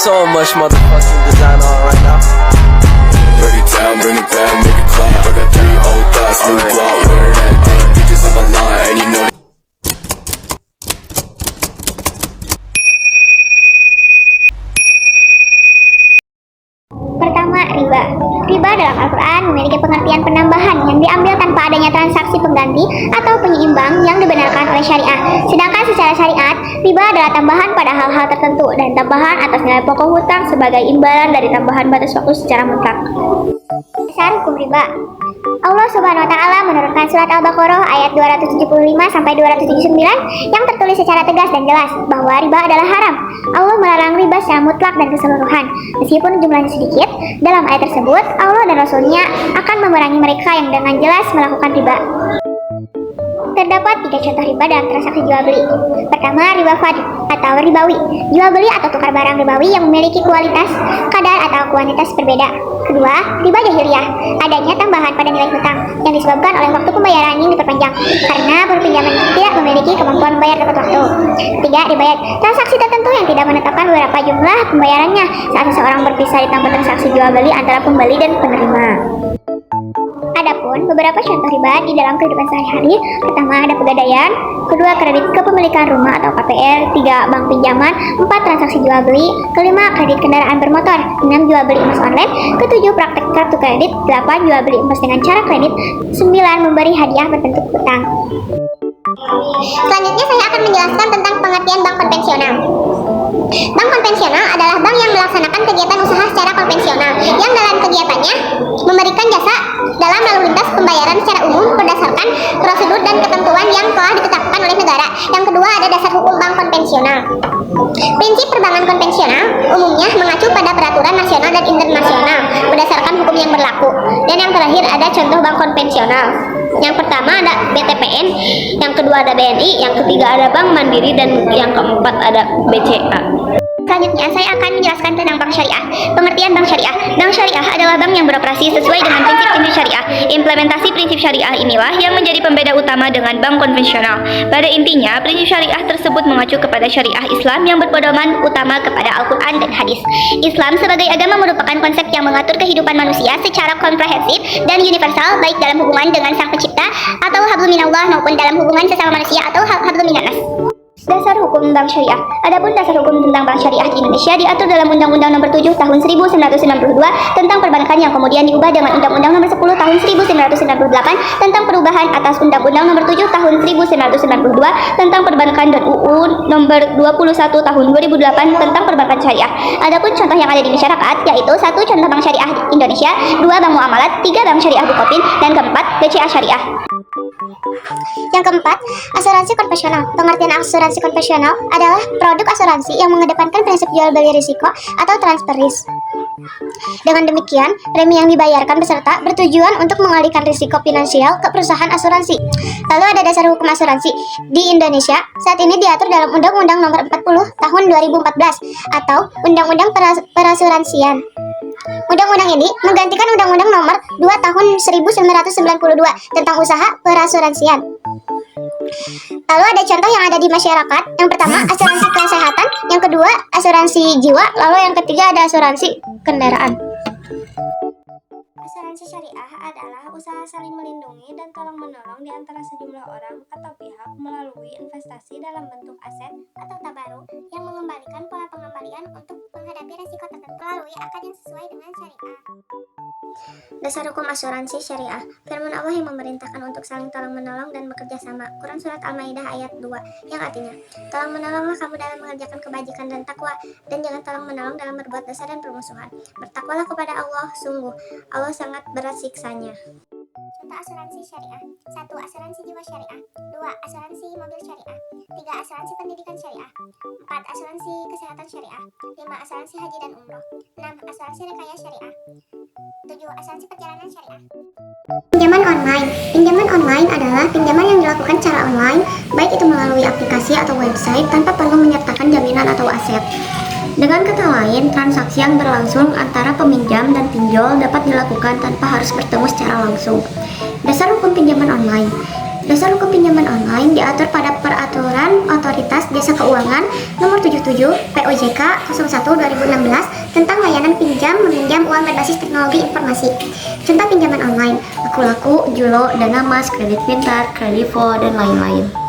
so much motherfucking design on right now. Bring it down, bring it back, make it clap. I got 3 old thoughts, new guap, wear that thing. Bitches on my line, and you know. Pertama, riba. Riba dalam Al-Quran memiliki pengertian penambahan yang diambil tanpa adanya transaksi pengganti atau penyeimbang yang dibenarkan oleh syariah. Sedangkan secara syariat, riba adalah tambahan pada hal-hal tertentu dan tambahan atas nilai pokok hutang sebagai imbalan dari tambahan batas waktu secara mutlak. Dasar hukum riba. Allah Subhanahu wa taala menurunkan surat Al-Baqarah ayat 275 sampai 279 yang tertulis secara tegas dan jelas bahwa riba adalah haram. Allah melarang riba secara mutlak dan keseluruhan. Meskipun jumlahnya sedikit, dalam ayat tersebut Allah dan Rasul-Nya akan memerangi mereka yang dengan jelas melakukan riba. Terdapat 3 contoh riba dalam transaksi jual beli. Pertama, riba fadl atau ribawi, jual beli atau tukar barang ribawi yang memiliki kualitas, kadar atau kuantitas berbeda. Kedua, riba jahiliyah, adanya tambahan pada nilai hutang yang disebabkan oleh waktu pembayaran yang diperpanjang karena pinjaman tidak memiliki kemampuan bayar tepat waktu. Ketiga, ribayat, transaksi tertentu yang tidak menetapkan beberapa jumlah pembayarannya saat seseorang berpisah di tempat transaksi jual beli antara pembeli dan penerima. Adapun beberapa contoh riba di dalam kehidupan sehari-hari. Pertama, ada pegadaian. Kedua, kredit kepemilikan rumah atau KPR. 3, bank pinjaman. 4, transaksi jual beli. Kelima, kredit kendaraan bermotor. 6, jual beli emas online. Ketujuh, praktek kartu kredit. 8, jual beli emas dengan cara kredit. 9, memberi hadiah berbentuk hutang. Selanjutnya saya akan menjelaskan tentang pengertian bank konvensional. Bank konvensional adalah bank yang melaksanakan kegiatan usaha secara konvensional, yang dalam kegiatannya memberikan jasa dalam lalu lintas pembayaran secara umum berdasarkan prosedur dan ketentuan yang telah ditetapkan oleh negara. Yang kedua, ada dasar hukum bank konvensional. Prinsip perbankan konvensional umumnya mengacu pada peraturan nasional dan internasional berdasarkan hukum yang berlaku. Dan yang terakhir ada contoh bank konvensional. Yang pertama ada BTPN, yang kedua ada BNI, yang ketiga ada Bank Mandiri, dan yang keempat ada BCA. Selanjutnya saya akan menjelaskan tentang bank syariah. Pengertian bank syariah. Bank syariah adalah bank yang beroperasi sesuai dengan prinsip-prinsip syariah. Implementasi prinsip syariah inilah yang menjadi pembeda utama dengan bank konvensional. Pada intinya, prinsip syariah tersebut mengacu kepada syariah Islam yang berpedoman utama kepada Al-Quran dan hadis. Islam sebagai agama merupakan konsep yang mengatur kehidupan manusia secara komprehensif dan universal, baik dalam hubungan dengan Sang Pencipta atau hablum minallah maupun dalam hubungan sesama manusia atau hablum minannas. Dasar hukum bank syariah. Adapun dasar hukum tentang bank syariah di Indonesia diatur dalam Undang-Undang Nomor 7 Tahun 1992 tentang perbankan yang kemudian diubah dengan Undang-Undang Nomor 10 Tahun 1998 tentang perubahan atas Undang-Undang Nomor 7 Tahun 1992 tentang perbankan dan UU Nomor 21 Tahun 2008 tentang perbankan syariah. Adapun contoh yang ada di masyarakat yaitu 1. Contoh bank syariah di Indonesia, 2. Bank muamalat, 3. Bank syariah Bukopin, dan keempat BCA Syariah. Yang keempat, asuransi konvensional. Pengertian asuransi konvensional adalah produk asuransi yang mengedepankan prinsip jual beli risiko atau transfer risk. Dengan demikian, premi yang dibayarkan peserta bertujuan untuk mengalihkan risiko finansial ke perusahaan asuransi. Lalu ada dasar hukum asuransi. Di Indonesia, saat ini diatur dalam Undang-Undang Nomor 40 Tahun 2014 atau Undang-Undang Perasuransian. Undang-undang ini menggantikan Undang-Undang Nomor 2 Tahun 1992 tentang usaha perasuransian. Lalu ada contoh yang ada di masyarakat. Yang pertama, asuransi kesehatan. Yang kedua, asuransi jiwa. Lalu yang ketiga ada asuransi kendaraan. Asuransi syariah adalah usaha saling melindungi dan tolong-menolong di antara sejumlah orang atau pihak melalui investasi dalam bentuk aset atau tabaruk yang mengembalikan pola pengembalian untuk menghadapi resiko tertentu melalui akad yang sesuai dengan syariah. Dasar hukum asuransi syariah. Firman Allah yang memerintahkan untuk saling tolong-menolong dan bekerja sama. Quran Surat Al-Maidah ayat 2 yang artinya, tolong-menolonglah kamu dalam mengerjakan kebajikan dan takwa, dan jangan tolong-menolong dalam berbuat dosa dan permusuhan. Bertakwalah kepada Allah, sungguh Allah sangat berat siksanya. Contoh asuransi syariah. 1. Asuransi jiwa syariah. 2. Asuransi mobil syariah. 3. Asuransi pendidikan syariah. 4. Asuransi kesehatan syariah. 5. Asuransi haji dan umroh. 6. Asuransi rekaya syariah. 7. Asuransi perjalanan syariah. Pinjaman online. Pinjaman online adalah pinjaman yang dilakukan secara online, baik itu melalui aplikasi atau website tanpa perlu menyertakan jaminan atau aset. Dengan kata lain, transaksi yang berlangsung antara peminjam dan pinjol dapat dilakukan tanpa harus bertemu secara langsung. Dasar hukum pinjaman online. Dasar hukum pinjaman online diatur pada Peraturan Otoritas Jasa Keuangan Nomor 77 POJK 01/2016 tentang layanan pinjam-meminjam uang berbasis teknologi informasi. Contoh pinjaman online: Laku-Laku, Julo, Dana Mas, Kredit Pintar, Kredivo, dan lain-lain.